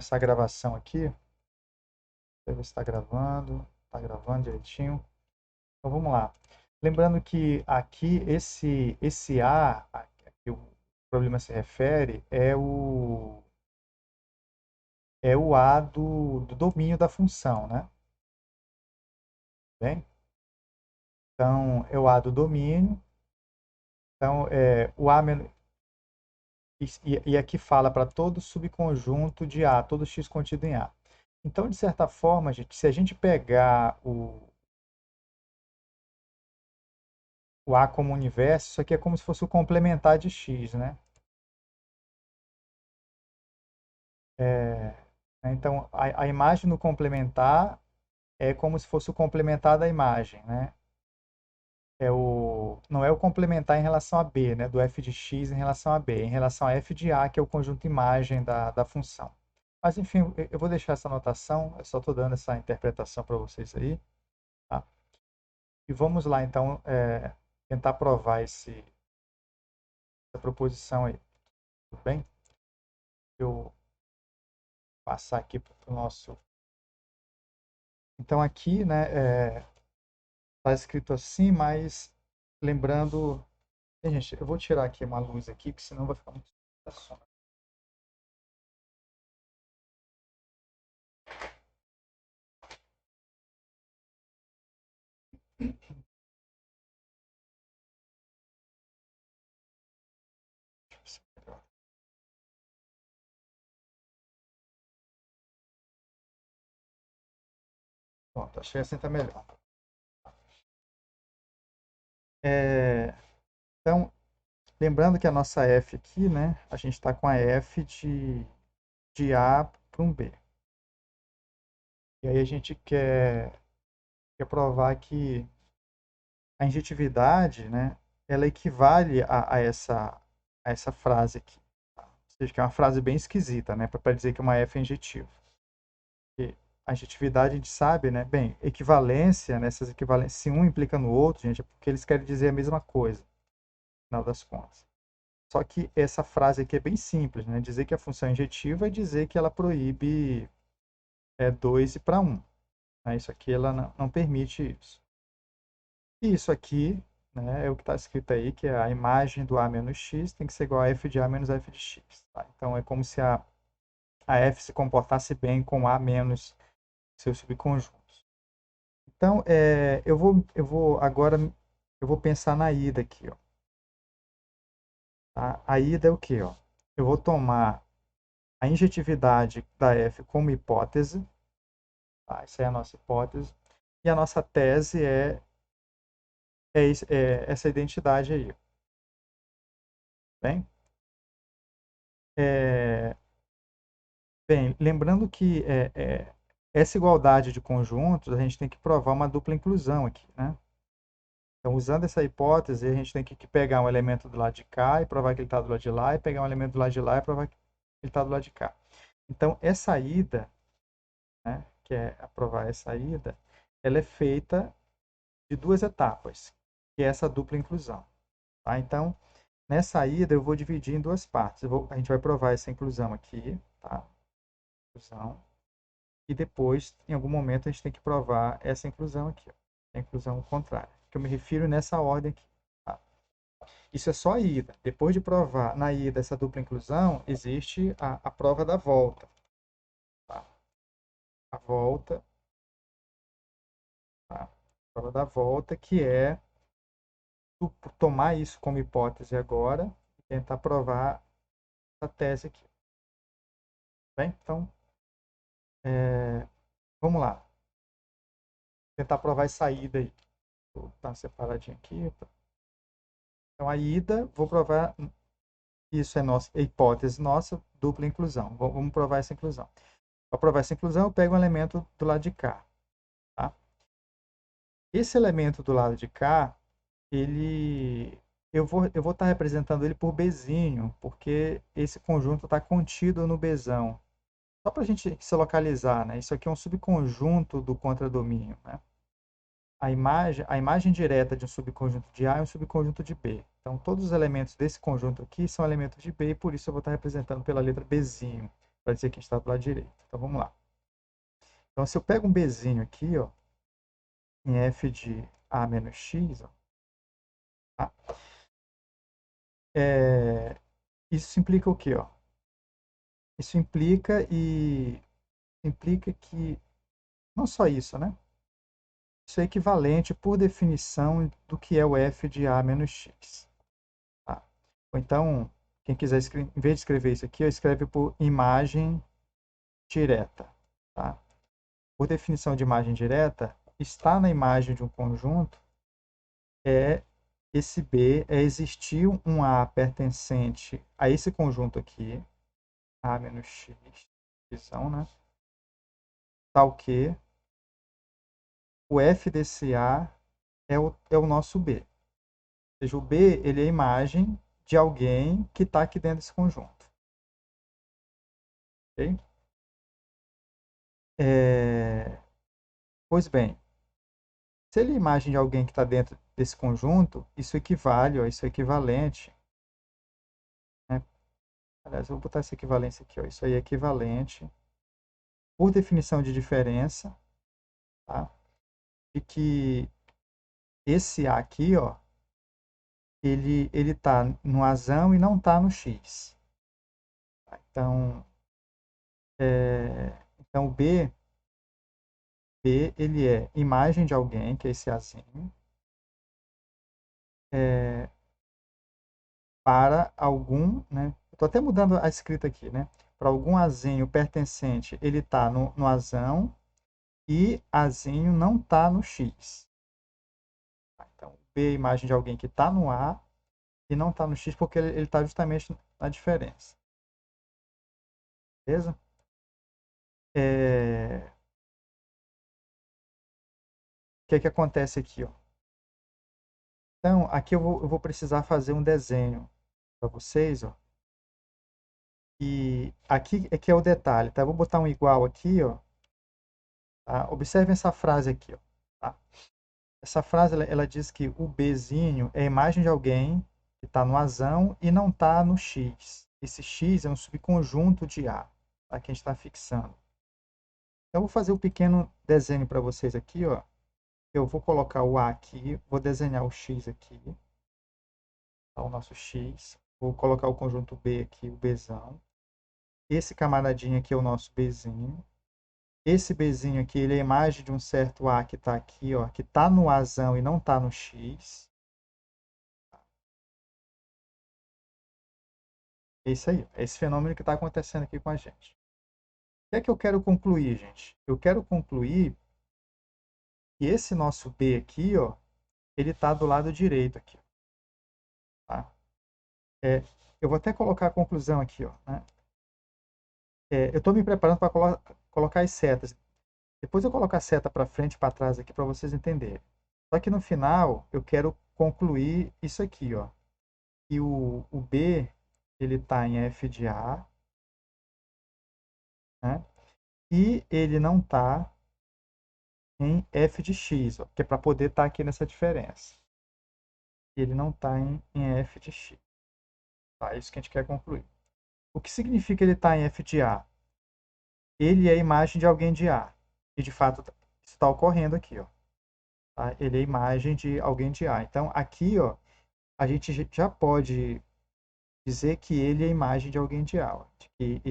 Essa gravação aqui, deixa eu ver se está gravando direitinho. Então vamos lá. Lembrando que aqui esse a que o problema se refere é o A do domínio da função, né? Bem? Então é o A do domínio. Então o A e aqui fala para todo subconjunto de A, todo X contido em A. Então, de certa forma, gente, se a gente pegar o A como universo, isso aqui é como se fosse o complementar de X, né? É, então, a imagem no complementar é como se fosse o complementar da imagem, né? Não é o complementar em relação a B, né? Do f de x em relação a B, em relação a f de A, que é o conjunto imagem da função. Mas, enfim, eu vou deixar essa anotação, eu só estou dando essa interpretação para vocês aí, tá? E vamos lá, então, tentar provar essa proposição aí, tudo bem? Eu passar aqui para o nosso... Então, aqui, né, está escrito assim, mas lembrando... Gente, eu vou tirar aqui uma luz aqui, porque senão vai ficar muito sombra. Pronto, achei assim tá melhor. Então, lembrando que a nossa F aqui, né, a gente está com a F de A para um B. E aí a gente quer provar que a injetividade, né, ela equivale a essa frase aqui. Tá? Ou seja, que é uma frase bem esquisita, né, para dizer que uma F é injetiva. Porque a injetividade a gente sabe, né, bem, equivalência, né, essas equivalências, se um implica no outro, gente, é porque eles querem dizer a mesma coisa, no final das contas. Só que essa frase aqui é bem simples, né? Dizer que a função é injetiva é dizer que ela proíbe 2 e para 1. Né? Isso aqui ela não permite isso. E isso aqui, né, é o que está escrito aí, que é a imagem do A menos x tem que ser igual a f de A menos f de x. Tá? Então é como se a f se comportasse bem com A menos seus subconjuntos. Então, eu vou pensar na ida aqui, ó. Tá? A ida é o quê, ó? Eu vou tomar a injetividade da F como hipótese, tá? Essa é a nossa hipótese, e a nossa tese é essa identidade aí. Bem? É, bem, lembrando que essa igualdade de conjuntos, a gente tem que provar uma dupla inclusão aqui, né? Então, usando essa hipótese, a gente tem que pegar um elemento do lado de cá e provar que ele está do lado de lá, e pegar um elemento do lado de lá e provar que ele está do lado de cá. Então, essa ida, né, que é provar essa ida, ela é feita de duas etapas, que é essa dupla inclusão. Tá? Então, nessa ida eu vou dividir em duas partes. A gente vai provar essa inclusão aqui, tá? Inclusão. E depois, em algum momento, a gente tem que provar essa inclusão aqui, ó, a inclusão contrária, que eu me refiro nessa ordem aqui. Tá? Isso é só a ida. Depois de provar na ida essa dupla inclusão, existe a prova da volta. Tá? A volta, tá? A prova da volta, que é tomar isso como hipótese agora e tentar provar a tese aqui. Bem, então, vamos lá. Tentar provar essa ida aí. Vou dar uma separadinha aqui. Então, a ida, vou provar, isso é nossa hipótese nossa, dupla inclusão. Vamos provar essa inclusão. Para provar essa inclusão, eu pego um elemento do lado de cá. Tá? Esse elemento do lado de cá, ele, eu vou estar representando ele por Bzinho, porque esse conjunto está contido no Bzão. Só para a gente se localizar, né? Isso aqui é um subconjunto do contradomínio, né? A imagem direta de um subconjunto de A é um subconjunto de B. Então, todos os elementos desse conjunto aqui são elementos de B, e por isso eu vou estar representando pela letra Bzinho, para dizer que a gente está do lado direito. Então vamos lá. Então se eu pego um Bzinho aqui, ó, em f de a menos x, ó, tá? Isso implica o quê? Ó? Isso implica que, não só isso, né? Isso é equivalente, por definição, do que é o f de a menos x. Tá? Ou então, quem quiser, em vez de escrever isso aqui, escreve por imagem direta. Tá? Por definição de imagem direta, está na imagem de um conjunto é esse B, é existir um A pertencente a esse conjunto aqui, A menos X, divisão, né? Tal que o F desse A é o nosso B. Ou seja, o B ele é a imagem de alguém que está aqui dentro desse conjunto. Ok? Pois bem, se ele é a imagem de alguém que está dentro desse conjunto, isso equivale, ó, isso é equivalente, né? Aliás, eu vou botar essa equivalência aqui, ó. Isso aí é equivalente, por definição de diferença, tá? De que esse A aqui, ó, ele tá no Azão e não tá no X. Tá? Então o B, ele é imagem de alguém, que é esse Azinho, para algum, né? Estou até mudando a escrita aqui, né? Para algum Azinho pertencente, ele está no Azão e Azinho não está no X. Tá? Então, B é imagem de alguém que está no A e não está no X porque ele está justamente na diferença. Beleza? O que acontece aqui, ó? Então, aqui eu vou precisar fazer um desenho para vocês, ó. E aqui é que é o detalhe, tá? Eu vou botar um igual aqui, ó. Tá? Observem essa frase aqui, ó. Tá? Essa frase, ela diz que o Bzinho é a imagem de alguém que está no Azão e não está no X. Esse X é um subconjunto de A, tá? Que a gente está fixando. Então, eu vou fazer um pequeno desenho para vocês aqui, ó. Eu vou colocar o A aqui, vou desenhar o X aqui, tá? O nosso X. Vou colocar o conjunto B aqui, o Bzão. Esse camaradinho aqui é o nosso Bzinho. Esse Bzinho aqui, ele é a imagem de um certo A que está aqui, ó, que está no Azão e não está no X. É isso aí, é esse fenômeno que está acontecendo aqui com a gente. O que é que eu quero concluir, gente? Eu quero concluir que esse nosso B aqui, ó, ele está do lado direito aqui. Tá? Eu vou até colocar a conclusão aqui, ó, né? Eu estou me preparando para colocar as setas. Depois eu coloco a seta para frente e para trás aqui para vocês entenderem. Só que no final eu quero concluir isso aqui, ó. E o B ele está em F de A, né? E ele não está em F de X, ó, que é para poder estar aqui nessa diferença. Ele não está em F de X. Tá? É isso que a gente quer concluir. O que significa ele estar em F de A? Ele é a imagem de alguém de A. E de fato isso está ocorrendo aqui, ó. Tá? Ele é a imagem de alguém de A. Então aqui, ó, a gente já pode dizer que ele é a imagem de alguém de A. Ó. De que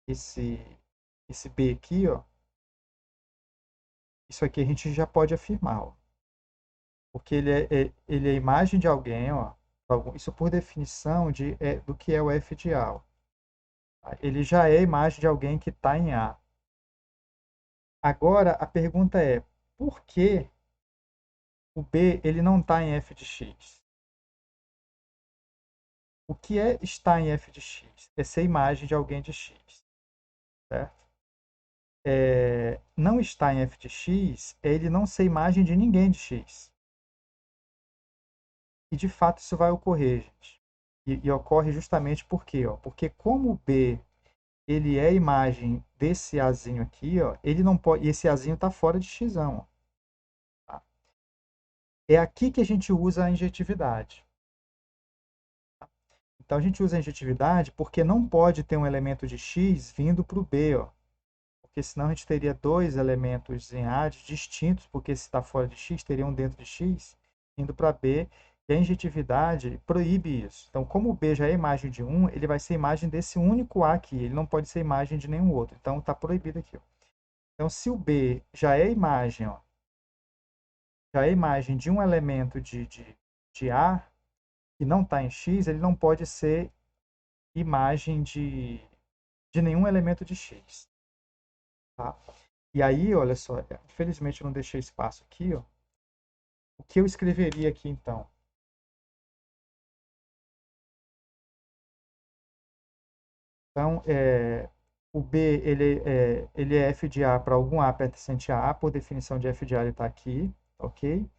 esse, esse B aqui, ó, isso aqui a gente já pode afirmar, ó. Porque ele é a imagem de alguém, ó. Isso por definição do que é o F de A. Ó. Ele já é a imagem de alguém que está em A. Agora, a pergunta é, por que o B ele não está em F de X? O que é estar em F de X? É ser imagem de alguém de X. Certo? Não estar em F de X é ele não ser imagem de ninguém de X. E de fato isso vai ocorrer, gente. E ocorre justamente por quê? Ó? Porque como o B ele é a imagem desse Azinho aqui, ó, ele não pode, e esse Azinho está fora de X. Ó, tá? É aqui que a gente usa a injetividade. Então a gente usa a injetividade porque não pode ter um elemento de x vindo para o B, ó. Porque senão a gente teria dois elementos em A distintos, porque se está fora de x, teria um dentro de x, indo para B, e a injetividade proíbe isso. Então, como o B já é imagem de um, ele vai ser imagem desse único A aqui, ele não pode ser imagem de nenhum outro. Então, está proibido aqui, ó. Então, se o B já é imagem, ó, já é imagem de um elemento de A, que não está em x, ele não pode ser imagem de nenhum elemento de x. Tá? E aí, olha só, infelizmente eu não deixei espaço aqui, ó. O que eu escreveria aqui então? Então, o B ele é f de A para algum A pertencente a A, por definição de f de A ele está aqui, ok?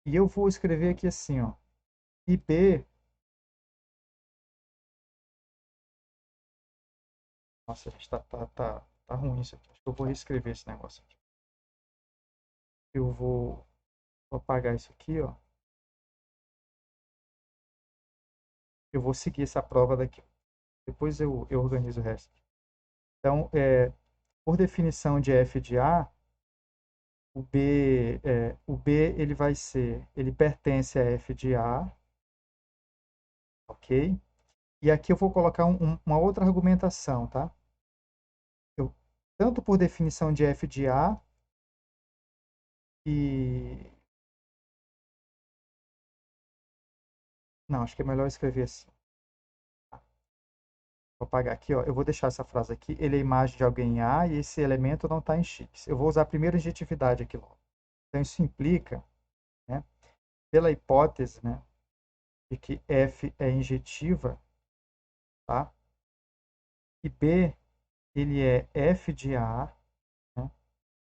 E eu vou escrever aqui assim, ó, e B, nossa, gente, tá ruim isso aqui, acho que eu vou reescrever esse negócio aqui. Eu vou apagar isso aqui, ó. Eu vou seguir essa prova daqui. Depois eu organizo o resto. Então, por definição de f de A, o B ele vai ser, ele pertence a f de A, ok? E aqui eu vou colocar uma outra argumentação, tá? Eu, tanto por definição de f de A e... Não, acho que é melhor escrever assim. Vou apagar aqui, ó. Eu vou deixar essa frase aqui. Ele é imagem de alguém em A e esse elemento não está em X. Eu vou usar a primeira injetividade aqui logo. Então, isso implica, né, pela hipótese, né, de que F é injetiva, tá? E B, ele é F de A, né?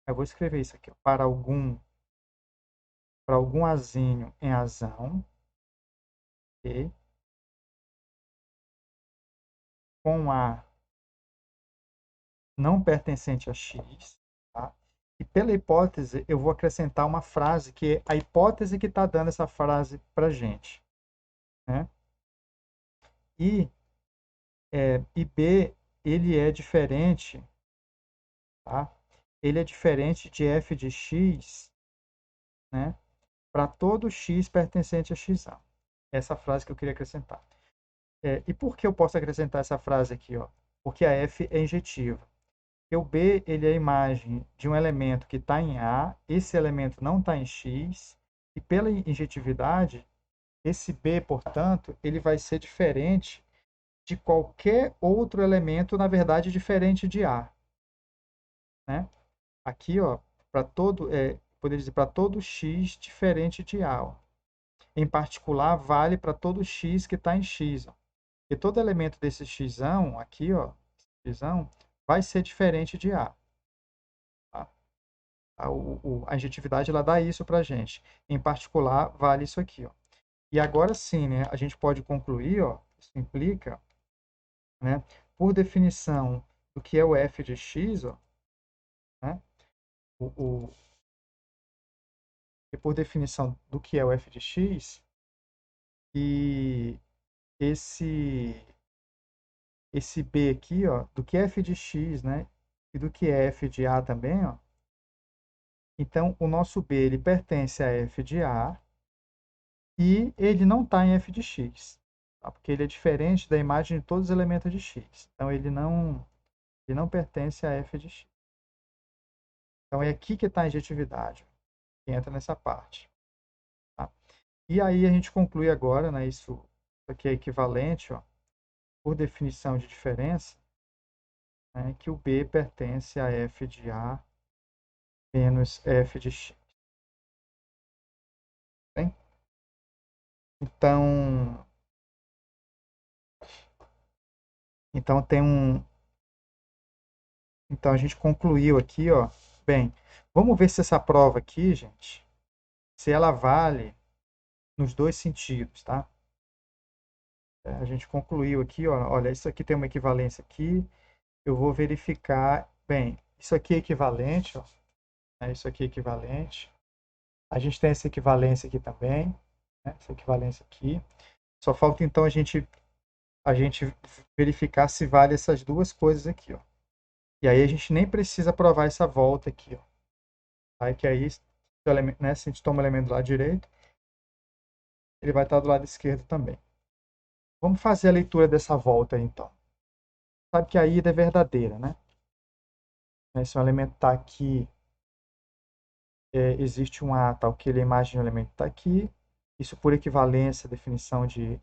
Eu vou escrever isso aqui, ó, para algum azinho em azão, ok? Com A não pertencente a X, tá? E pela hipótese, eu vou acrescentar uma frase que é a hipótese que está dando essa frase para a gente, né? E, e B, ele é diferente, tá? Ele é diferente de f de x, né? Para todo x pertencente a x. Essa frase que eu queria acrescentar. E por que eu posso acrescentar essa frase aqui, ó? Porque a f é injetiva. Porque o B ele é a imagem de um elemento que está em A, esse elemento não está em X, e pela injetividade, esse B, portanto, ele vai ser diferente de qualquer outro elemento, na verdade, diferente de A. Né? Aqui, ó, para todo, poderia dizer, para todo X diferente de A. Ó. Em particular, vale para todo X que está em X. Ó. E todo elemento desse X aqui, ó, X, vai ser diferente de A. Tá? A injetividade ela dá isso para a gente. Em particular, vale isso aqui. Ó. E agora sim, né, a gente pode concluir, ó, isso implica, né, por definição do que é o f de x, ó, né, o, o, e por definição do que é o f de x, e esse b aqui, ó, do que é f de x, né, e do que é f de a também, ó, então o nosso b ele pertence a f de a, e ele não está em f de x, tá? Porque ele é diferente da imagem de todos os elementos de x. Então, ele não pertence a f de x. Então, é aqui que está a injetividade, que entra nessa parte. Tá? E aí, a gente conclui agora, né, isso aqui é equivalente, ó, por definição de diferença, né, que o b pertence a f de a menos f de x. Bem? Então, então tem um, então a gente concluiu aqui, ó. Bem, vamos ver se essa prova aqui, gente, se ela vale nos dois sentidos, tá? A gente concluiu aqui, ó, olha, isso aqui tem uma equivalência aqui. Eu vou verificar, bem, isso aqui é equivalente, ó, né? Isso aqui é equivalente. A gente tem essa equivalência aqui também, né? Essa equivalência aqui. Só falta então a gente a gente verificar se vale essas duas coisas aqui, ó. E aí a gente nem precisa provar essa volta aqui, ó. Aí que aí, né, se a gente toma o elemento do lado direito, ele vai estar do lado esquerdo também. Vamos fazer a leitura dessa volta aí, então. Sabe que a ida é verdadeira, né? Se um elemento está aqui, existe um A tal que a imagem do elemento está aqui. Isso por equivalência, definição de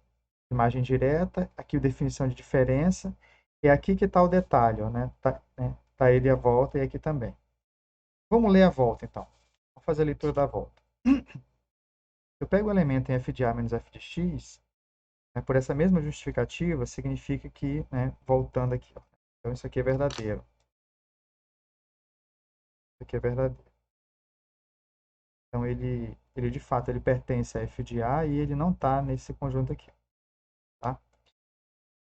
imagem direta. Aqui a definição de diferença. É aqui que está o detalhe, ó, né? Tá ele à volta e aqui também. Vamos ler a volta, então. Vamos fazer a leitura da volta. Eu pego o elemento em f de A menos f de x, né, por essa mesma justificativa, significa que, né, voltando aqui, ó, então isso aqui é verdadeiro. Isso aqui é verdadeiro. Então ele de fato ele pertence a f de A e ele não está nesse conjunto aqui. Tá?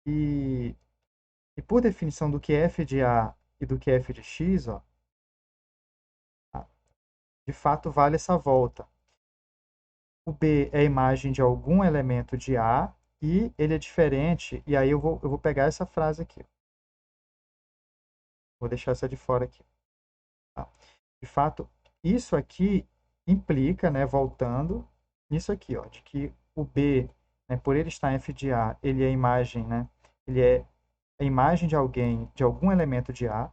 E por definição do que é f de A e do que é f de x, ó, tá? De fato vale essa volta. O B é a imagem de algum elemento de A e ele é diferente, e aí eu vou pegar essa frase aqui. Vou deixar essa de fora aqui. Tá? De fato, isso aqui implica, né, voltando, nisso aqui, ó, de que o B, né, por ele estar em f de A, ele é a imagem, né, ele é a imagem de alguém, de algum elemento de A.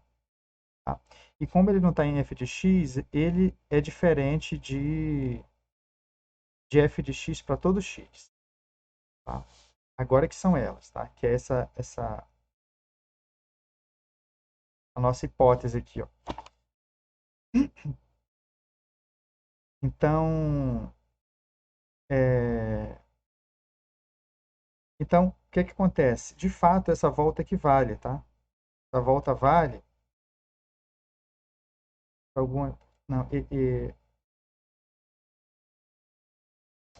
Tá? E como ele não está em f de x, ele é diferente de f de x para todo x. Tá? Agora que são elas, tá? Que é essa a nossa hipótese aqui, ó. Então, é... então, o que que acontece? De fato, essa volta que vale, tá? Essa volta vale para alguma... Não,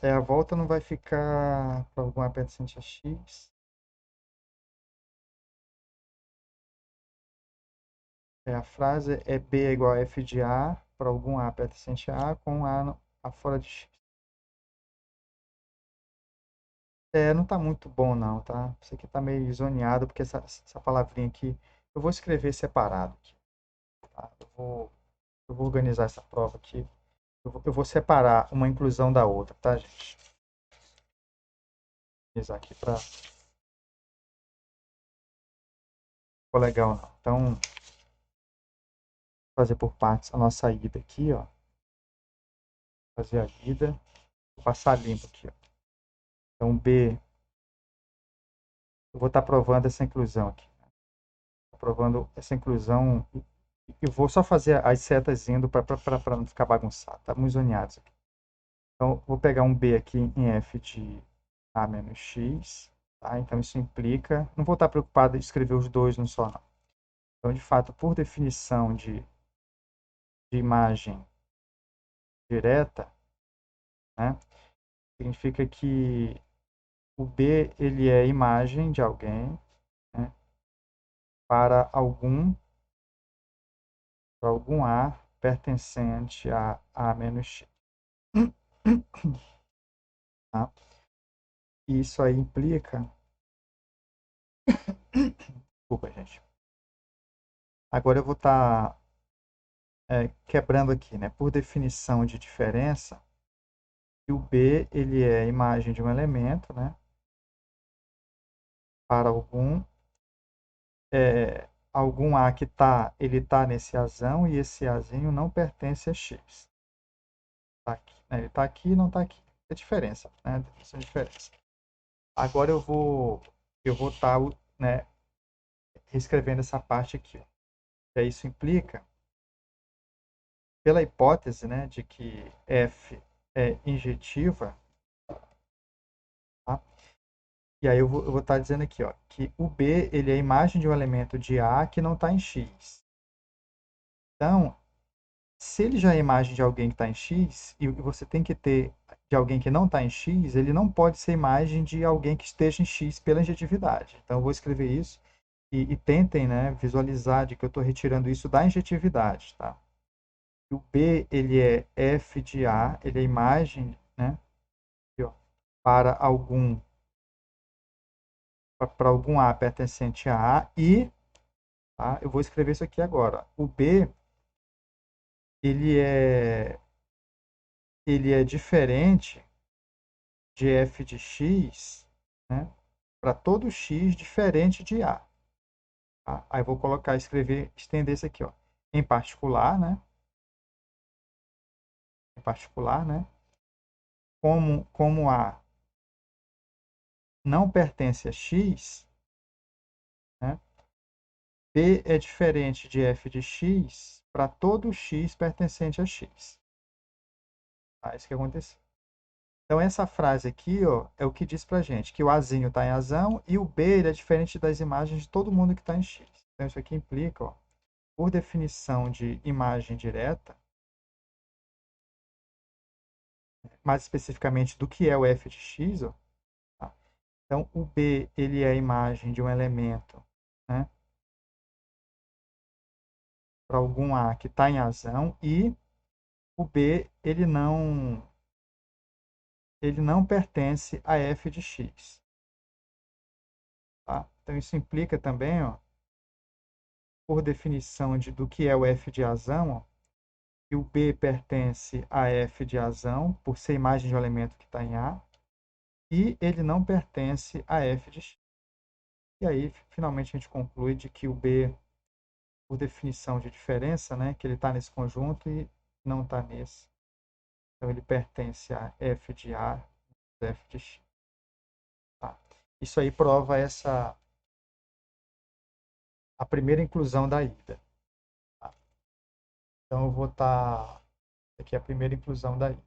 a volta não vai ficar para alguma pertencente a x. A frase é B é igual a f de A para algum A pertencente a A com A fora de x. Não tá muito bom não, tá? Isso aqui tá meio zoneado, porque essa palavrinha aqui, eu vou escrever separado aqui, tá? Eu vou organizar essa prova aqui. Eu vou separar uma inclusão da outra, tá, gente? Vou organizar aqui para ficou legal não. Então, fazer por partes a nossa ida aqui, ó. Fazer a ida. Vou passar limpo aqui, ó. Então, B, eu vou estar provando essa inclusão aqui. Provando essa inclusão. Eu vou só fazer as setas indo para não ficar bagunçado. Tá muito zoneado isso aqui. Então, vou pegar um B aqui em f de A menos x. Tá? Então, isso implica... Não vou estar preocupado em escrever os dois num só, não. Então, de fato, por definição de imagem direta, né, significa que o B ele é imagem de alguém, né, para algum A pertencente a A menos x. Tá? Isso aí implica... Desculpa, gente. Agora eu vou estar quebrando aqui, né? Por definição de diferença, o B ele é a imagem de um elemento, né? Para algum A que ele tá nesse Azão e esse Azinho não pertence a X. Tá aqui, né? Ele está aqui e não está aqui. É diferença, né? Definição de diferença. Agora eu vou estar, né, reescrevendo essa parte aqui. Ó. E aí isso implica, pela hipótese, né, de que F é injetiva, tá? E aí eu vou estar dizendo aqui, ó, que o B ele é a imagem de um elemento de A que não está em X. Então, se ele já é a imagem de alguém que está em X, e você tem que ter de alguém que não está em X, ele não pode ser imagem de alguém que esteja em X pela injetividade. Então, eu vou escrever isso e tentem, né, visualizar de que eu estou retirando isso da injetividade. Tá? E o B ele é F de A, ele é imagem, né, aqui, ó, para algum para algum A pertencente a A e, tá? Eu vou escrever isso aqui agora. O B, ele é, ele é diferente de f de x, né? Para todo x diferente de A. Tá? Aí eu vou colocar, escrever, estender isso aqui, ó. Em particular, né? Em particular, né? Como A não pertence a x, né? B é diferente de f de x para todo x pertencente a x. Tá? Isso que aconteceu. Então, essa frase aqui, ó, é o que diz pra gente que o Azinho está em Azão e o B ele é diferente das imagens de todo mundo que está em X. Então, isso aqui implica, ó, por definição de imagem direta, mais especificamente do que é o f de x, ó, tá? Então, o B ele é a imagem de um elemento, né, para algum A que está em Azão e o B ele não pertence a f de x. Tá? Então, isso implica também, ó, por definição do que é o f de Azão, ó, que o B pertence a f de Azão, por ser imagem de um elemento que está em A, e ele não pertence a f de x. E aí, finalmente, a gente conclui de que o B, por definição de diferença, né, que ele está nesse conjunto e não está nesse. Então, ele pertence a f de A, f de x. Tá? Isso aí prova a primeira inclusão da ida. Tá? Então, eu vou estar... aqui a primeira inclusão da ida.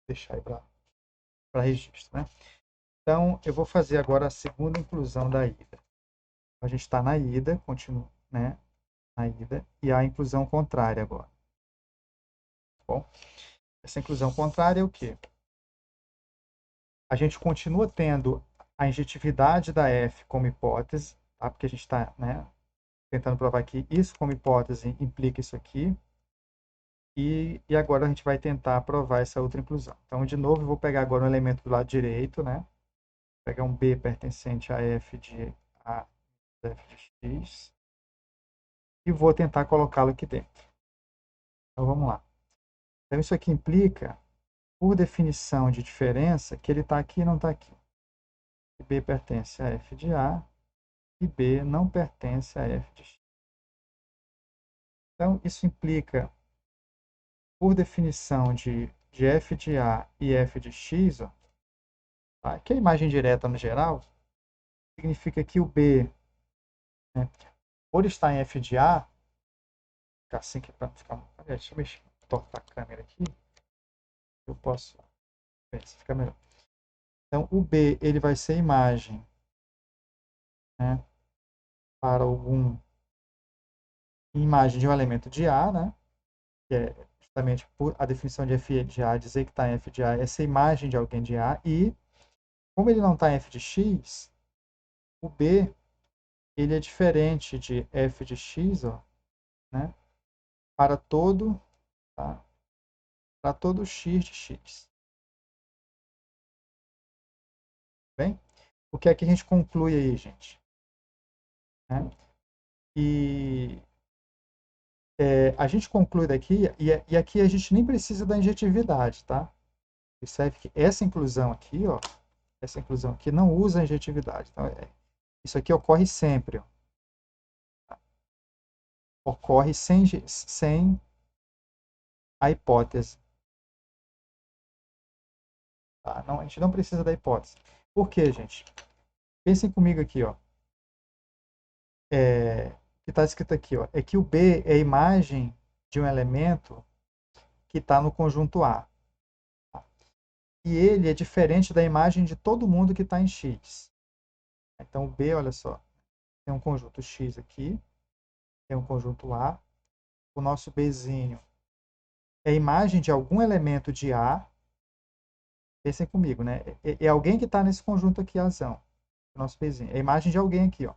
Deixar aí para registro, né? Então, eu vou fazer agora a segunda inclusão da ida. A gente está na ida, continua, né? Na ida, e a inclusão contrária agora. Bom, essa inclusão contrária é o quê? A gente continua tendo a injetividade da F como hipótese, tá? Porque a gente está, né, tentando provar que isso como hipótese implica isso aqui. E agora a gente vai tentar provar essa outra inclusão. Então, de novo, eu vou pegar agora um elemento do lado direito, né? Vou pegar um B pertencente a F de x e vou tentar colocá-lo aqui dentro. Então, vamos lá. Então, isso aqui implica, por definição de diferença, que ele está aqui e não está aqui. B pertence a f de A e B não pertence a f de x. Então, isso implica, por definição de f de A e f de x, ó, tá? Que é a imagem direta no geral, significa que o B, né, por estar em f de A, ficar assim que para ficar. Deixa eu mexer, tortar a câmera aqui. Eu posso ver se fica melhor. Então, o B ele vai ser imagem, né, para algum imagem de um elemento de A, né, que é justamente por a definição de f de A dizer que está em f de A, essa imagem de alguém de A, e como ele não está em f de x, o B ele é diferente de f de x, ó, né, para todo, tá, para todo x de x. Bem? O que é que a gente conclui aí, gente? Né? E a gente conclui daqui, e aqui a gente nem precisa da injetividade, tá? Percebe que essa inclusão aqui, ó, essa inclusão aqui não usa a injetividade. Então, isso aqui ocorre sempre, ó. Ocorre sem a hipótese. Tá? Não, a gente não precisa da hipótese. Por quê, gente? Pensem comigo aqui, ó. Que está escrito aqui, ó, é que o B é a imagem de um elemento que está no conjunto A. Tá? E ele é diferente da imagem de todo mundo que está em X. Então, o B, olha só, tem um conjunto X aqui, tem um conjunto A. O nosso Bzinho é a imagem de algum elemento de A. Pensem comigo, né? É alguém que está nesse conjunto aqui, Azão. O nosso Bzinho. É a imagem de alguém aqui, ó.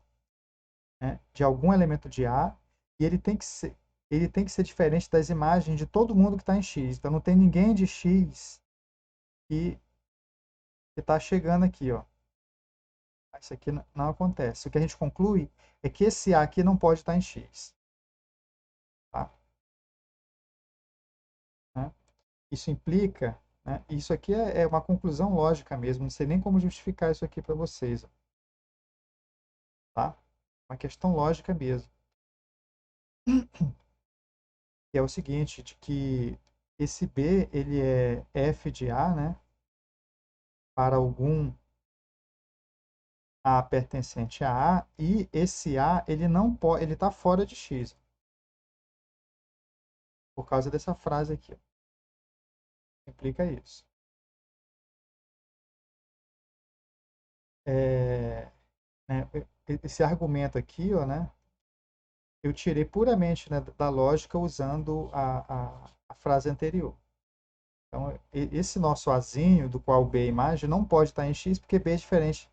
Né? De algum elemento de A. E ele tem que ser diferente das imagens de todo mundo que está em X. Então, não tem ninguém de X que que está chegando aqui, ó. Isso aqui não acontece. O que a gente conclui é que esse A aqui não pode estar em X. Tá? Né? Isso implica, né? Isso aqui é uma conclusão lógica mesmo, não sei nem como justificar isso aqui para vocês. Tá? Uma questão lógica mesmo. Que é o seguinte, de que esse B ele é f de A, né? Para algum A pertencente a A, e esse A ele não pode, ele está fora de X, por causa dessa frase aqui. Ó. Implica isso. É, né, esse argumento aqui, ó, né? Eu tirei puramente, né, da lógica usando a frase anterior. Então, esse nosso Azinho, do qual B é a imagem, não pode estar em X, porque B é diferente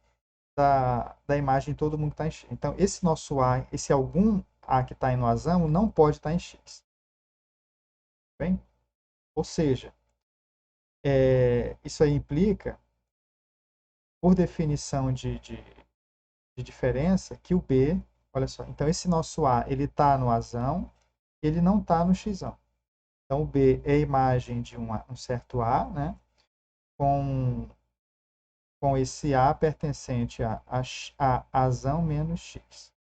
da imagem de todo mundo que está em X. Então, esse nosso A, esse algum A que está aí no Azão, não pode estar em X. Bem? Ou seja, isso aí implica, por definição de diferença, que o B, olha só, então esse nosso A, ele está no Azão, ele não está no Xão. Então, o B é a imagem de um certo A, né? Com esse A pertencente a Azão menos X.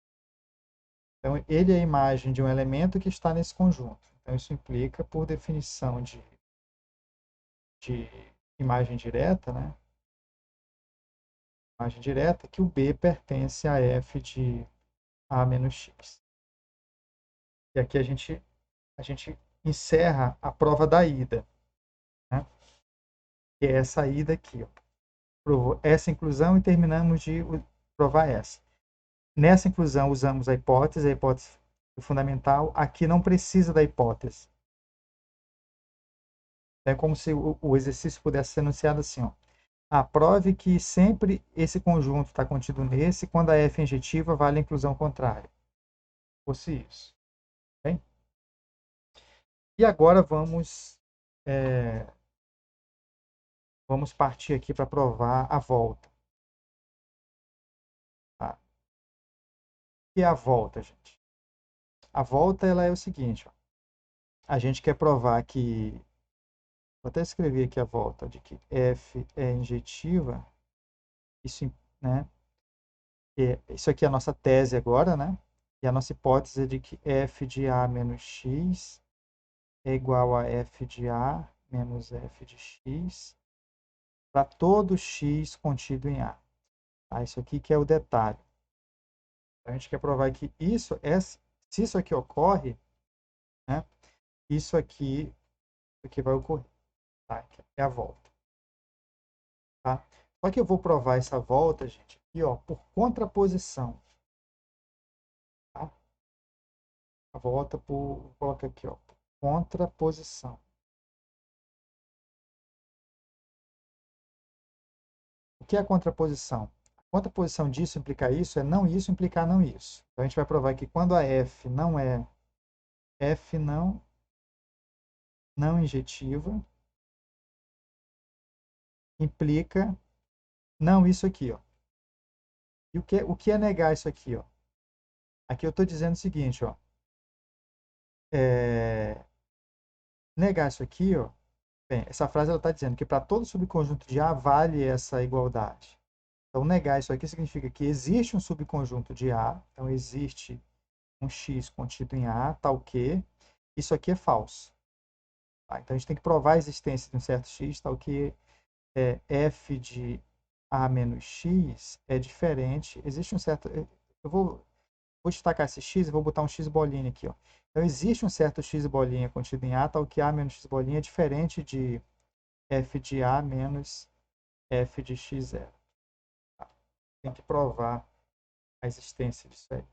Então, ele é a imagem de um elemento que está nesse conjunto. Então, isso implica, por definição de imagem direta, né? Imagem direta, que o B pertence a F de A menos X. E aqui a gente encerra a prova da ida, né? Que é essa ida aqui. Ó. Provou essa inclusão e terminamos de provar essa. Nessa inclusão, usamos a hipótese fundamental. Aqui não precisa da hipótese. É como se o exercício pudesse ser enunciado assim, ó. Prove que sempre esse conjunto está contido nesse, quando a F é injetiva, vale a inclusão contrária. Fosse isso. Bem? E agora vamos partir aqui para provar a volta. Tá? E a volta, gente? A volta ela é o seguinte, ó. A gente quer provar que, vou até escrever aqui a volta, de que F é injetiva, isso, né? Isso aqui é a nossa tese agora, né? E a nossa hipótese é de que F de A menos X é igual a F de A menos F de X para todo X contido em A. Tá? Isso aqui que é o detalhe. A gente quer provar que se isso aqui ocorre, né? Isso aqui vai ocorrer. Tá? É a volta. Tá? Só que eu vou provar essa volta, gente, aqui, ó, por contraposição. Tá? A volta coloca aqui, ó, por contraposição. O que é a contraposição? A contraposição disso implicar isso é não isso implicar não isso. Então a gente vai provar que quando a F não é F não injetiva, implica não isso aqui, ó. E o que é negar isso aqui, ó? Aqui eu estou dizendo o seguinte, ó. Negar isso aqui, ó. Bem, essa frase ela está dizendo que para todo subconjunto de A vale essa igualdade. Então, negar isso aqui significa que existe um subconjunto de A, então existe um X contido em A, tal que isso aqui é falso. Tá? Então, a gente tem que provar a existência de um certo X, tal que F de A menos X é diferente. Existe um certo... Eu vou destacar esse X e vou botar um X bolinha aqui. Ó. Então, existe um certo X bolinha contido em A, tal que A menos X bolinha é diferente de F de A menos F de X0. Tá? Tem que provar a existência disso aí.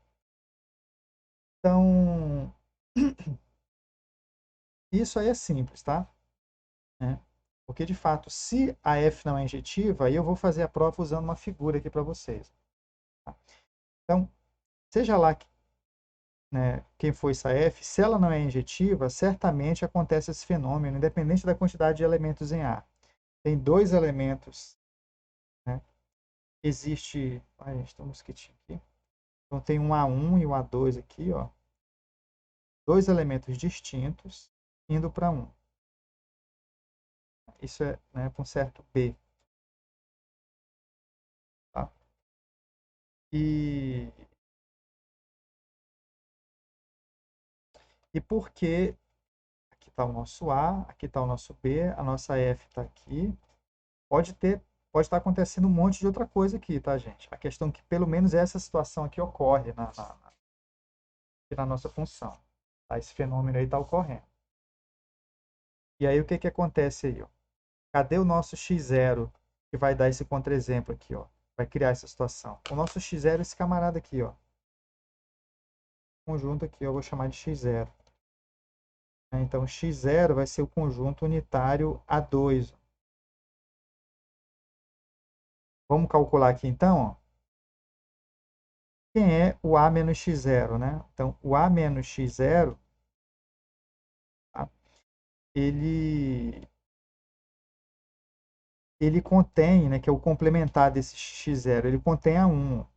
Então, isso aí é simples, tá? Né? Porque, de fato, se a F não é injetiva, aí eu vou fazer a prova usando uma figura aqui para vocês. Tá? Então, seja lá né, quem for essa F, se ela não é injetiva, certamente acontece esse fenômeno, independente da quantidade de elementos em A. Tem dois elementos existe... Ai, gente, tem um mosquitinho aqui. Então tem um A1 e um A2 aqui, ó. Dois elementos distintos indo para um. Isso é, né, com certo B. Tá? E, e por que aqui está o nosso A, aqui está o nosso B, a nossa F está aqui. Pode estar acontecendo um monte de outra coisa aqui, tá, gente? A questão é que pelo menos essa situação aqui ocorre na nossa função. Tá? Esse fenômeno aí está ocorrendo. E aí o que acontece aí? Ó? Cadê o nosso x0 que vai dar esse contra-exemplo aqui? Ó? Vai criar essa situação. O nosso x0 é esse camarada aqui. Ó. Conjunto aqui eu vou chamar de x0. Então x0 vai ser o conjunto unitário A2. Vamos calcular aqui então, ó. Quem é o A menos x0, né? Então, o A menos x0, tá? ele, ele contém, né, que é o complementar desse x0, ele contém A1,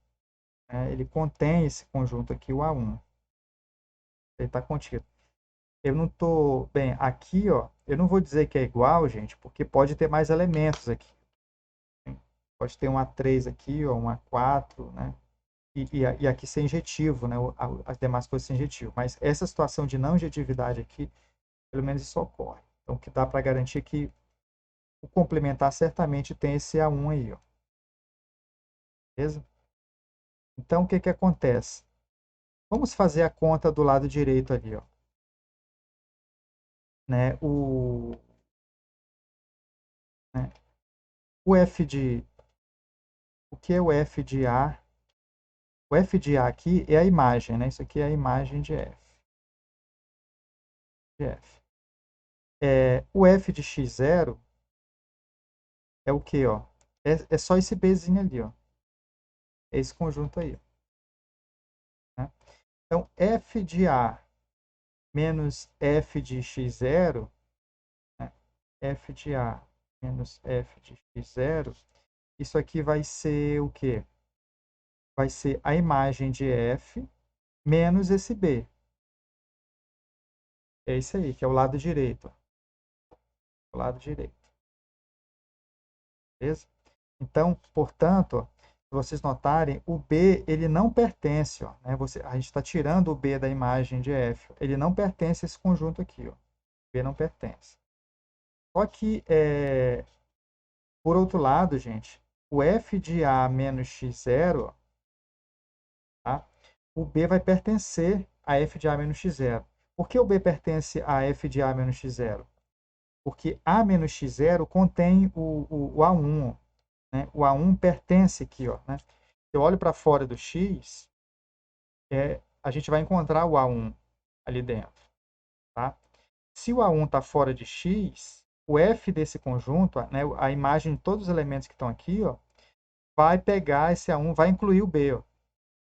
né? Ele contém esse conjunto aqui, o A1. Ele está contido. Eu não estou... Bem, aqui, ó, eu não vou dizer que é igual, gente, porque pode ter mais elementos aqui. Pode ter um A3 aqui, ó, um A4, né? E aqui ser injetivo, né? As demais coisas ser injetivo. Mas essa situação de não injetividade aqui, pelo menos isso ocorre. Então, o que dá para garantir é que o complementar certamente tem esse A1 aí, ó. Beleza? Então, o que acontece? Vamos fazer a conta do lado direito ali, ó. Né? Né? O F de... O que é o F de A? O F de A aqui é a imagem, né? Isso aqui é a imagem de F. De F. O F de x0 é o quê, ó? É só esse Bzinho ali, ó. É esse conjunto aí. Né? Então, F de A menos F de x0, né? F de A menos F de x0, isso aqui vai ser o quê? Vai ser a imagem de F menos esse B. É isso aí, que é o lado direito. O lado direito. Beleza? Então, portanto, ó, se vocês notarem, o B ele não pertence. Ó, né? A gente está tirando o B da imagem de F. Ele não pertence a esse conjunto aqui. Ó. O B não pertence. Só que, por outro lado, gente, o F de A menos x0, tá? O B vai pertencer a F de A menos x0. Por que o B pertence a F de A menos x0? Porque A menos x0 contém o A1. Né? O A1 pertence aqui. Ó, né? Eu olho para fora do X, a gente vai encontrar o A1 ali dentro. Tá? Se o A1 está fora de X, o F desse conjunto, né, a imagem de todos os elementos que estão aqui, ó, vai pegar esse A1, vai incluir o B. Ó,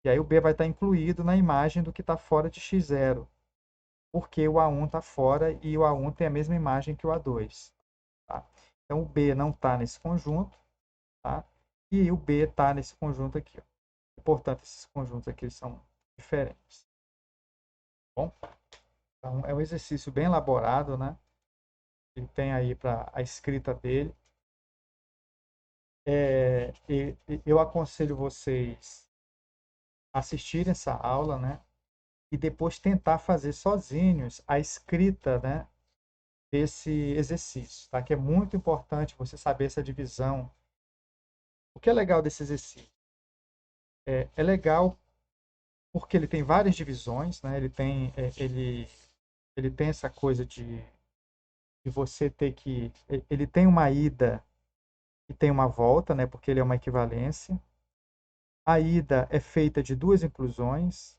e aí o B vai estar incluído na imagem do que está fora de x0, porque o A1 está fora e o A1 tem a mesma imagem que o A2. Tá? Então o B não está nesse conjunto, tá? E o B está nesse conjunto aqui. Ó. E, portanto, esses conjuntos aqui são diferentes. Bom, então é um exercício bem elaborado, né? Ele tem aí para a escrita dele. Eu aconselho vocês a assistirem essa aula, né? E depois tentar fazer sozinhos a escrita, né, desse exercício, tá? Que é muito importante você saber essa divisão. O que é legal desse exercício? É legal porque ele tem várias divisões, né? Ele tem essa coisa de você ter que... Ele tem uma ida e tem uma volta, né? Porque ele é uma equivalência. A ida é feita de duas inclusões,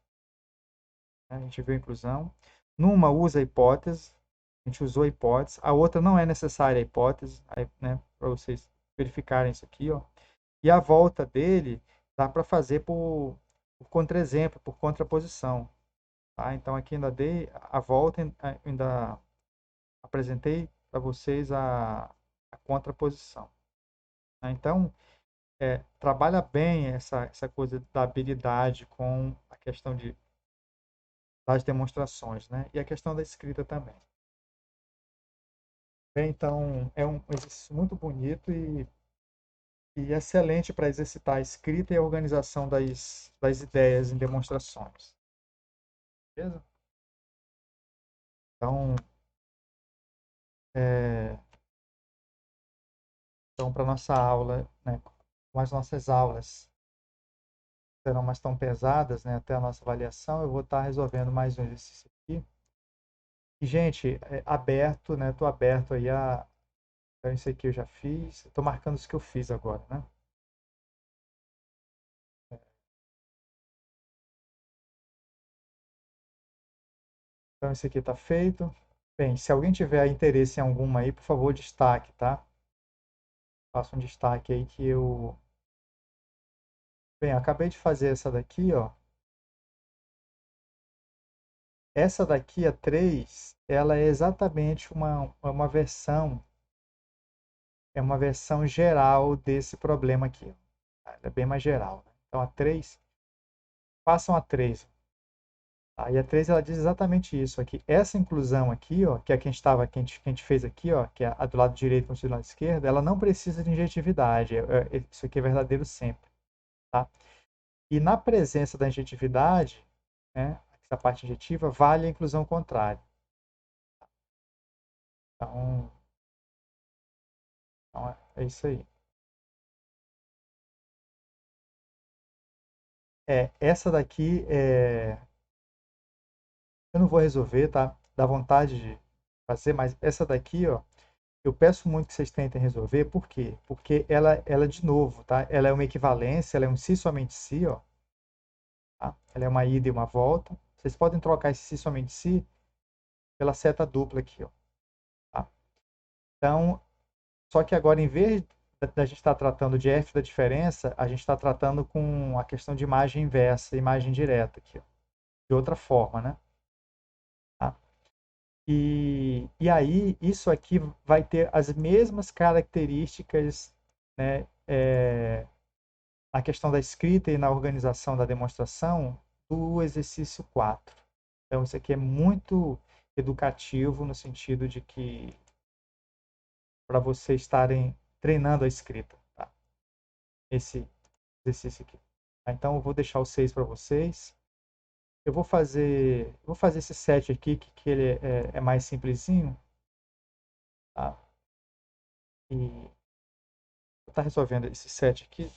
né? A gente viu a inclusão. Numa usa a hipótese, a gente usou a hipótese. A outra não é necessária a hipótese, né? Para vocês verificarem isso aqui, ó. E a volta dele dá para fazer por contra-exemplo, por contraposição. Tá? Então, aqui ainda dei a volta, ainda apresentei para vocês a contraposição. Tá? Então, trabalha bem essa coisa da habilidade com a questão das demonstrações, né? E a questão da escrita também. Bem, então, é um exercício muito bonito e excelente para exercitar a escrita e a organização das ideias em demonstrações. Beleza? Então, é, então para nossa aula, né, com as nossas aulas serão mais tão pesadas, né, até a nossa avaliação, eu vou estar resolvendo mais um exercício aqui. E, gente, aberto, né? Estou aberto aí a. Então, isso aqui eu já fiz. Estou marcando os que eu fiz agora, né? Então, esse aqui está feito. Bem, se alguém tiver interesse em alguma aí, por favor, destaque, tá? Faça um destaque aí que eu. Bem, eu acabei de fazer essa daqui, ó. Essa daqui, a 3, ela é exatamente uma versão, é uma versão geral desse problema aqui. Ela é bem mais geral, né? Então, a 3, façam a 3. Tá? E a 3 ela diz exatamente isso aqui. Essa inclusão aqui, ó, que é a que a gente fez aqui, ó, que é a do lado direito com o do lado esquerdo, ela não precisa de injetividade. Isso aqui é verdadeiro sempre, tá? E na presença da injetividade, né, essa parte injetiva, vale a inclusão contrária. Então, é isso aí. Essa daqui eu não vou resolver, tá? Dá vontade de fazer, mas essa daqui, ó, eu peço muito que vocês tentem resolver, por quê? Porque ela de novo, tá? Ela é uma equivalência, ela é um se somente se, ó, tá? Ela é uma ida e uma volta. Vocês podem trocar esse se somente se pela seta dupla aqui, ó, tá? Então, só que agora, em vez da gente estar tratando de f da diferença, a gente está tratando com a questão de imagem inversa, imagem direta aqui, ó, de outra forma, né? Tá? E aí, isso aqui vai ter as mesmas características, né, na questão da escrita e na organização da demonstração do exercício 4. Então, isso aqui é muito educativo no sentido de que para vocês estarem treinando a escrita, tá? Esse exercício aqui. Tá? Então, eu vou deixar o 6 para vocês. Eu vou fazer esse 7 aqui, que ele é mais simplesinho, tá? E vou estar resolvendo esse 7 aqui,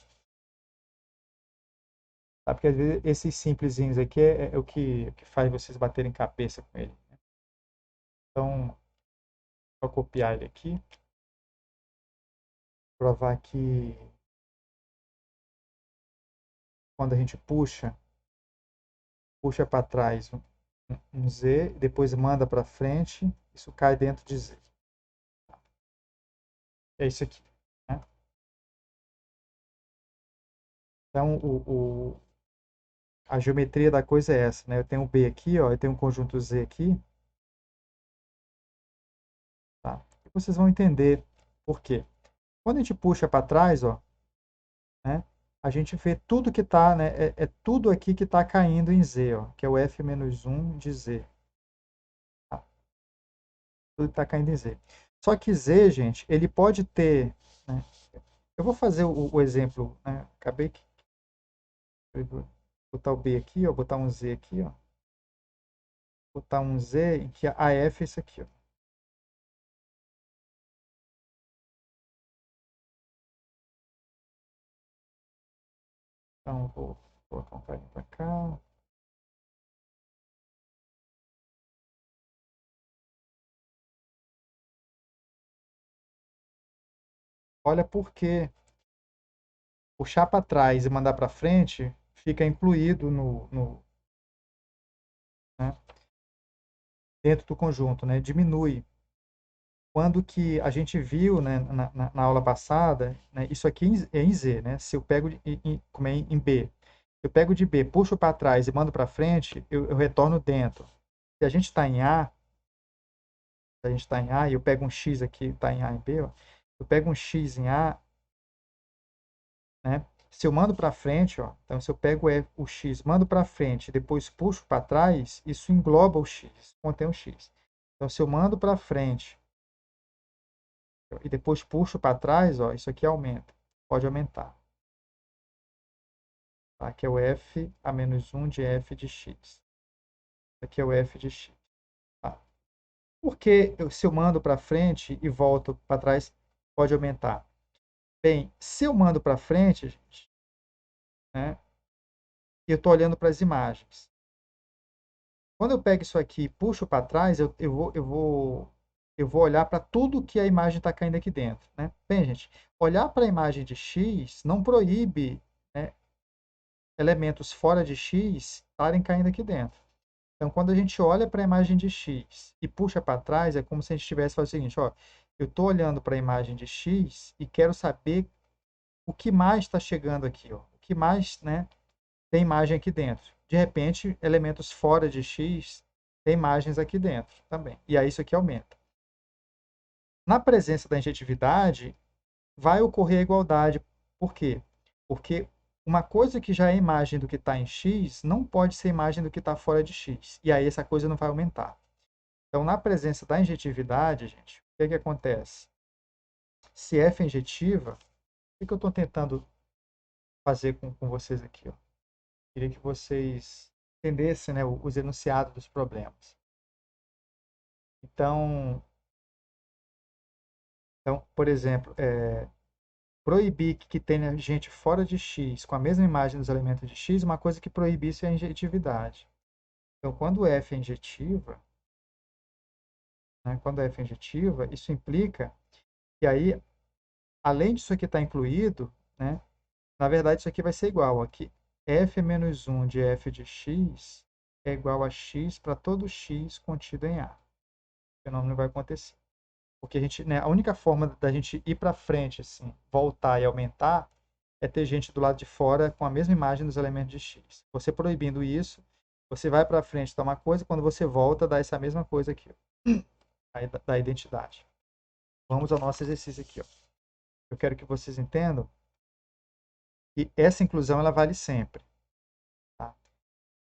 tá? Porque às vezes esses simplesinhos aqui é o que faz vocês baterem cabeça com ele, né? Então, vou copiar ele aqui, provar que quando a gente puxa para trás um Z, depois manda para frente, isso cai dentro de Z. É isso aqui, né? Então, a geometria da coisa é essa, né? Eu tenho um B aqui, ó, eu tenho um conjunto Z aqui, tá? E vocês vão entender por quê. Quando a gente puxa para trás, ó, né? A gente vê tudo que está, né? É tudo aqui que está caindo em Z, ó, que é o F-1 de Z. Tá? Tudo está caindo em Z. Só que Z, gente, ele pode ter, né? Eu vou fazer o exemplo, né? Acabei que botar o B aqui, ó, botar um Z aqui, ó, botar um Z em que a F é isso aqui, ó. Então vou colocar um carinho para cá. Olha por quê. Puxar para trás e mandar para frente fica incluído né, dentro do conjunto, né? Diminui. Quando que a gente viu, né, na aula passada, né, isso aqui é em Z, né? Se eu pego como é em B, eu pego de B, puxo para trás e mando para frente, eu retorno dentro. Se a gente está em A, se a gente está em A e eu pego um X aqui, está em A e B, ó, eu pego um X em A, né? Se eu mando para frente, ó, então se eu pego o x, mando para frente e depois puxo para trás, isso engloba o x, contém o x. Então, se eu mando para frente e depois puxo para trás, ó, isso aqui aumenta, pode aumentar. Tá? Aqui é o f a menos 1 de f de x. Aqui é o f de x. Tá? Porque se eu mando para frente e volto para trás, pode aumentar. Bem, se eu mando para frente, gente, né, e eu estou olhando para as imagens. Quando eu pego isso aqui e puxo para trás, eu vou olhar para tudo que a imagem está caindo aqui dentro. Né? Bem, gente, olhar para a imagem de x não proíbe, né, elementos fora de x estarem caindo aqui dentro. Então, quando a gente olha para a imagem de x e puxa para trás, é como se a gente estivesse fazendo o seguinte, ó, eu estou olhando para a imagem de x e quero saber o que mais está chegando aqui, ó, o que mais, né, tem imagem aqui dentro. De repente, elementos fora de x tem imagens aqui dentro também. E aí isso aqui aumenta. Na presença da injetividade, vai ocorrer a igualdade. Por quê? Porque uma coisa que já é imagem do que está em x não pode ser imagem do que está fora de x. E aí essa coisa não vai aumentar. Então, na presença da injetividade, gente, o que é que acontece? Se f é injetiva, o que eu estou tentando fazer com vocês aqui? Ó? Queria que vocês entendessem, né, os enunciados dos problemas. Então, por exemplo, proibir que tenha gente fora de x com a mesma imagem dos elementos de x, uma coisa que proíbe isso é a injetividade. Então, quando f é injetiva, né, quando f é injetiva, isso implica que aí, além disso aqui estar incluído, né, na verdade isso aqui vai ser igual. Aqui, f menos 1 de f de x é igual a x para todo x contido em A. O fenômeno vai acontecer. Porque a gente, né, a única forma da gente ir para frente, assim, voltar e aumentar, é ter gente do lado de fora com a mesma imagem dos elementos de x. Você proibindo isso, você vai para frente, dá uma coisa, quando você volta, dá essa mesma coisa aqui, aí da identidade. Vamos ao nosso exercício aqui. Ó. Eu quero que vocês entendam que essa inclusão ela vale sempre. Tá?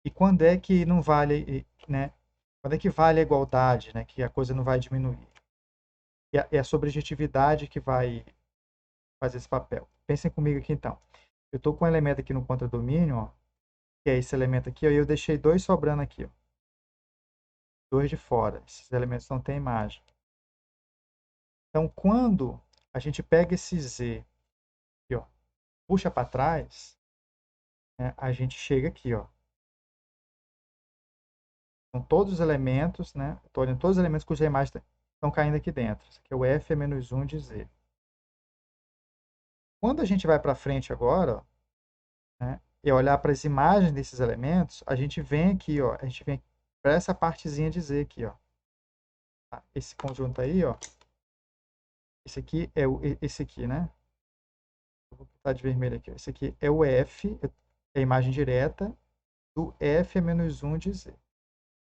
E quando é que não vale, né? Quando é que vale a igualdade, né? Que a coisa não vai diminuir? É a subjetividade que vai fazer esse papel. Pensem comigo aqui então. Eu estou com um elemento aqui no contradomínio, ó, que é esse elemento aqui, ó, e eu deixei dois sobrando aqui. Ó. Dois de fora. Esses elementos não têm imagem. Então, quando a gente pega esse Z aqui, ó, puxa para trás, né, a gente chega aqui. Ó. São todos os elementos, né? Estou olhando todos os elementos cuja imagem estão caindo aqui dentro. Isso aqui é o F menos 1 de Z. Quando a gente vai para frente agora, ó, né, e olhar para as imagens desses elementos, a gente vem aqui, ó, a gente vem para essa partezinha de Z aqui, ó. Tá? Esse conjunto aí, ó, esse aqui é esse aqui, né? Vou botar de vermelho aqui. Ó. Esse aqui é o F, é a imagem direta do F menos 1 de Z.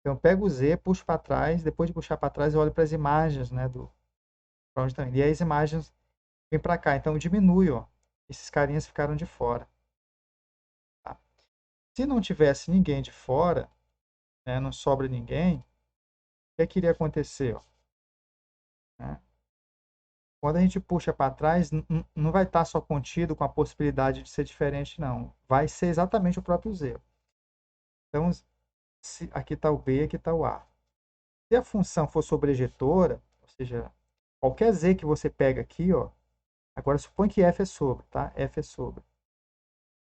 Então, eu pego o Z, puxo para trás, depois de puxar para trás, eu olho para as imagens, né, para onde tá indo. E aí as imagens vêm para cá. Então, diminui, ó. Esses carinhas ficaram de fora. Tá? Se não tivesse ninguém de fora, né, não sobra ninguém, o que iria acontecer? Ó, né? Quando a gente puxa para trás, não vai estar só contido com a possibilidade de ser diferente, não. Vai ser exatamente o próprio Z. Então, aqui está o B, aqui está o A. Se a função for sobrejetora, ou seja, qualquer Z que você pega aqui, ó, agora supõe que F é sobre, tá? F é sobre.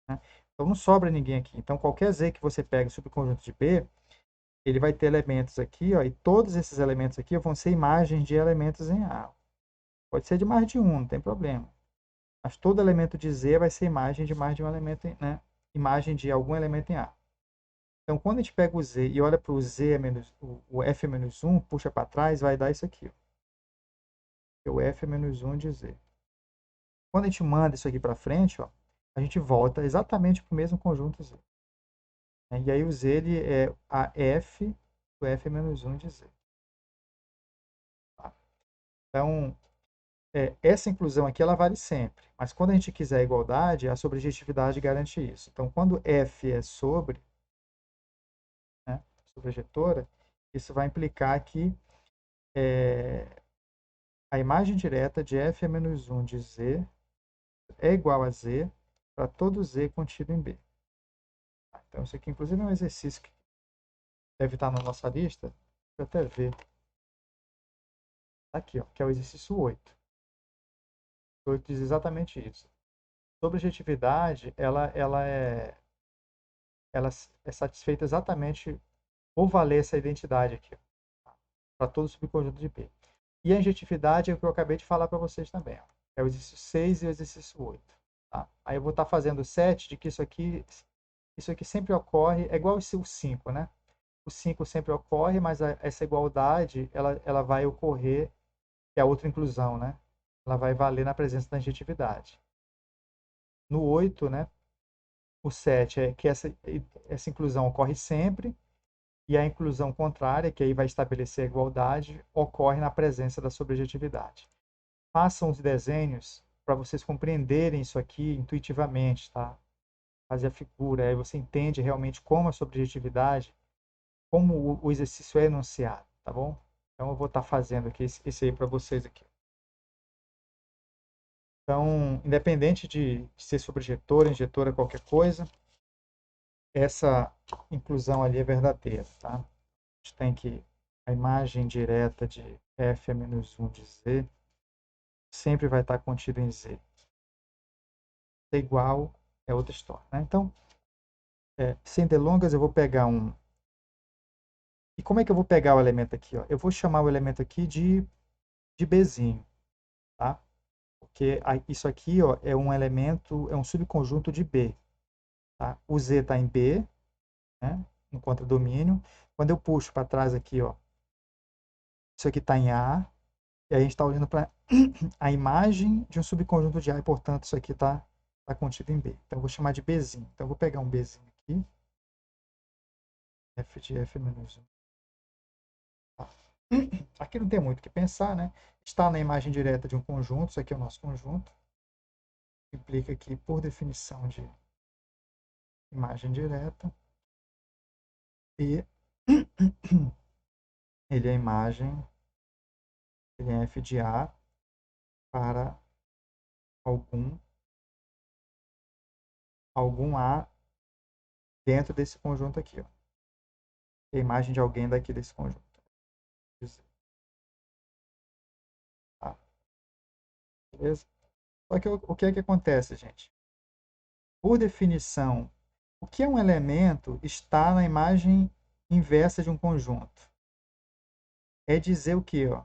Né? Então não sobra ninguém aqui. Então qualquer Z que você pega sobre o conjunto de B, ele vai ter elementos aqui, ó, e todos esses elementos aqui vão ser imagens de elementos em A. Pode ser de mais de um, não tem problema. Mas todo elemento de Z vai ser imagem de mais de um elemento, né? Imagem de algum elemento em A. Então, quando a gente pega o Z e olha para o Z menos, o F menos 1, puxa para trás, vai dar isso aqui. Ó. O F menos 1 de Z. Quando a gente manda isso aqui para frente, ó, a gente volta exatamente para o mesmo conjunto Z. E aí o Z ele é a F do F menos 1 de Z. Tá? Então, essa inclusão aqui ela vale sempre, mas quando a gente quiser a igualdade, a sobrejetividade garante isso. Então, quando F é sobre, né, sobrejetora, isso vai implicar que a imagem direta de f a menos 1 de z é igual a z para todo z contido em B. Então, isso aqui, inclusive, é um exercício que deve estar na nossa lista. Deixa eu até ver. Tá aqui, ó, que é o exercício 8. O 8 diz exatamente isso. Sobrejetividade, ela é satisfeita exatamente por valer essa identidade aqui, para todo subconjunto de B. E a injetividade é o que eu acabei de falar para vocês também. Ó. É o exercício 6 e o exercício 8. Tá? Aí eu vou estar fazendo o 7 de que isso aqui sempre ocorre, é igual o 5, né? O 5 sempre ocorre, mas essa igualdade ela vai ocorrer, que é a outra inclusão, né? Ela vai valer na presença da injetividade. No 8, né? O 7 é que essa inclusão ocorre sempre, e a inclusão contrária, que aí vai estabelecer a igualdade, ocorre na presença da sobrejetividade. Façam os desenhos para vocês compreenderem isso aqui intuitivamente, tá? Fazer a figura, aí você entende realmente como a sobrejetividade, como o exercício é enunciado, tá bom? Então eu vou estar fazendo aqui esse aí para vocês aqui. Então, independente de ser sobrejetora, injetora, qualquer coisa, essa inclusão ali é verdadeira, tá? A gente tem que a imagem direta de f a menos 1 de z sempre vai estar contida em z. É igual é outra história, né? Então, sem delongas, eu vou pegar um... E como é que eu vou pegar o elemento aqui? Ó? Eu vou chamar o elemento aqui de Bzinho, tá? Porque isso aqui, ó, é um elemento, é um subconjunto de B. Tá? O Z está em B, né? No contradomínio. Quando eu puxo para trás aqui, ó, isso aqui está em A, e aí a gente está olhando para a imagem de um subconjunto de A, e, portanto, isso aqui está contido em B. Então, eu vou chamar de Bzinho. Então, eu vou pegar um Bzinho aqui, f de f menos 1. Tá. Aqui não tem muito o que pensar, né? Está na imagem direta de um conjunto, isso aqui é o nosso conjunto. Implica que, por definição de imagem direta, e ele é a imagem, ele é f de A para algum A dentro desse conjunto aqui. Ó. É a imagem de alguém daqui desse conjunto. Tá? Beleza? Só que o que é que acontece, gente? Por definição, o que é um elemento está na imagem inversa de um conjunto? É dizer o quê? Ó?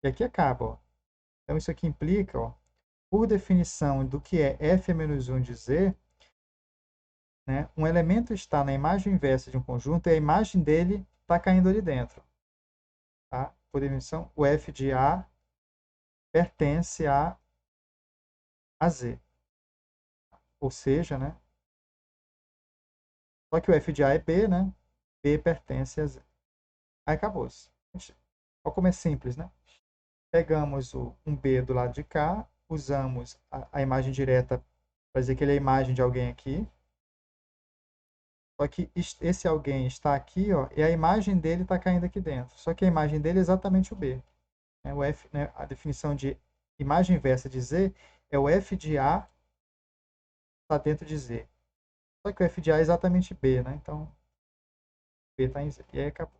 E aqui acaba. Ó. Então, isso aqui implica, ó, por definição do que é f menos 1 de z, né, um elemento está na imagem inversa de um conjunto e a imagem dele está caindo ali dentro. Tá? Por definição, o f de A pertence a Z. Ou seja, né, só que o f de A é B, né? B pertence a Z. Aí acabou-se. Olha como é simples, né? Pegamos um B do lado de cá, usamos a imagem direta para dizer que ele é a imagem de alguém aqui. Só que esse alguém está aqui, ó, e a imagem dele está caindo aqui dentro. Só que a imagem dele é exatamente o B. O F, né, a definição de imagem inversa de Z é o F de A está dentro de Z. Só que o F de A é exatamente B, né? Então, B está em Z. E aí acabou.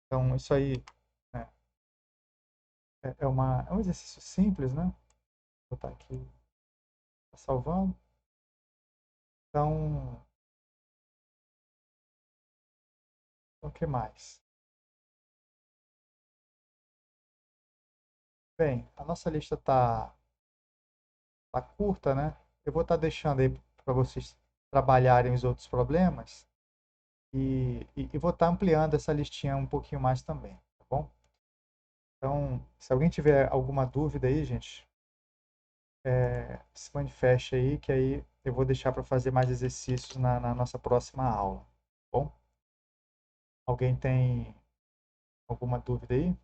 Então, isso aí, né, é um exercício simples, né? Vou botar aqui, tá salvando. Então, o que mais? Bem, a nossa lista tá curta, né? Eu vou estar deixando aí para vocês trabalharem os outros problemas e vou estar ampliando essa listinha um pouquinho mais também, tá bom? Então, se alguém tiver alguma dúvida aí, gente, se manifeste aí, que aí eu vou deixar para fazer mais exercícios na nossa próxima aula, tá bom? Alguém tem alguma dúvida aí?